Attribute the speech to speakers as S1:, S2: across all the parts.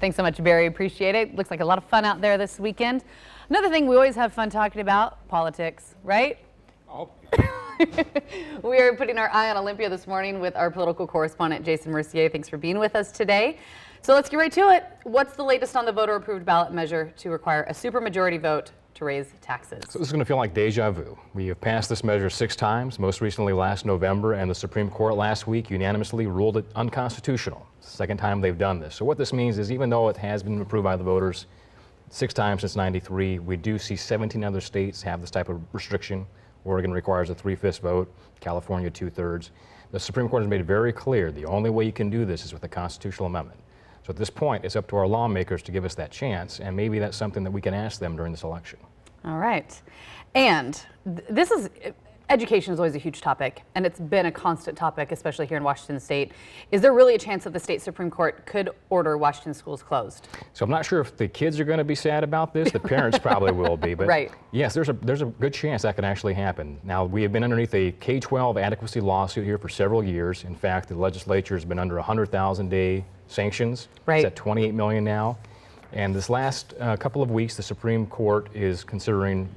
S1: Thanks so much, Barry. Appreciate it. Looks like a lot of fun out there this weekend. Another thing we always have fun talking about, politics, right?
S2: Oh.
S1: We are putting our eye on Olympia this morning with our political correspondent, Jason Mercier. Thanks for being with us today. So let's get right to it. What's the latest on the voter-approved ballot measure to require a supermajority vote to raise taxes?
S2: So this is going to feel like deja vu. We have passed this measure 6 times, most recently last November, and the Supreme Court last week unanimously ruled it unconstitutional. It's the second time they've done this. So what this means is even though it has been approved by the voters 6 times since '93, we do see 17 other states have this type of restriction. Oregon requires a 3/5 vote, California 2/3. The Supreme Court has made it very clear the only way you can do this is with a constitutional amendment. So at this point, it's up to our lawmakers to give us that chance, and maybe that's something that we can ask them during this election.
S1: All right. And education is always a huge topic, and it's been a constant topic, especially here in Washington State. Is there really a chance that the state Supreme Court could order Washington schools closed?
S2: So I'm not sure if the kids are going to be sad about this. The parents probably will be, but
S1: right.
S2: Yes, there's a good chance that can actually happen. Now, we have been underneath a K-12 adequacy lawsuit here for several years. In fact, the legislature has been under 100,000-day sanctions.
S1: Right.
S2: It's at 28 million now. And this last couple of weeks, the Supreme Court is considering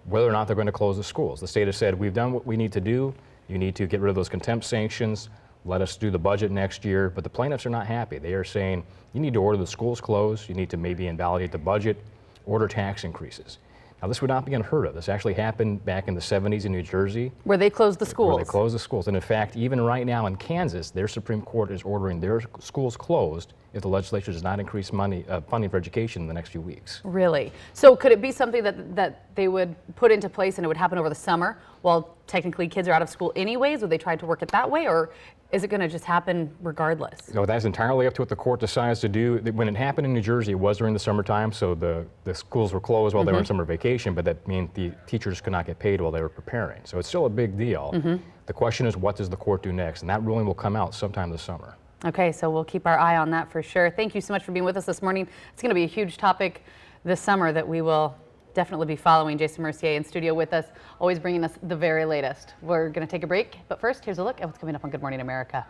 S2: whether or not they're going to close the schools. The state has said, we've done what we need to do. You need to get rid of those contempt sanctions. Let us do the budget next year. But the plaintiffs are not happy. They are saying, you need to order the schools closed. You need to maybe invalidate the budget, order tax increases. Now, this would not be unheard of. This actually happened back in the 70s in New Jersey.
S1: Where they closed the schools.
S2: Where they closed the schools. And in fact, even right now in Kansas, their Supreme Court is ordering their schools closed if the legislature does not increase funding for education in the next few weeks.
S1: Really? So could it be something that they would put into place and it would happen over the summer while technically kids are out of school anyways? Would they try to work it that way, or is it going to just happen regardless?
S2: No, that's entirely up to what the court decides to do. When it happened in New Jersey, it was during the summertime, so the schools were closed while they were on summer vacation, but that meant the teachers could not get paid while they were preparing. So it's still a big deal. The question is, what does the court do next? And that ruling will come out sometime this summer.
S1: Okay, so we'll keep our eye on that for sure. Thank you so much for being with us this morning. It's going to be a huge topic this summer that we will definitely be following. Jason Mercier in studio with us, always bringing us the very latest. We're going to take a break, but first, here's a look at what's coming up on Good Morning America.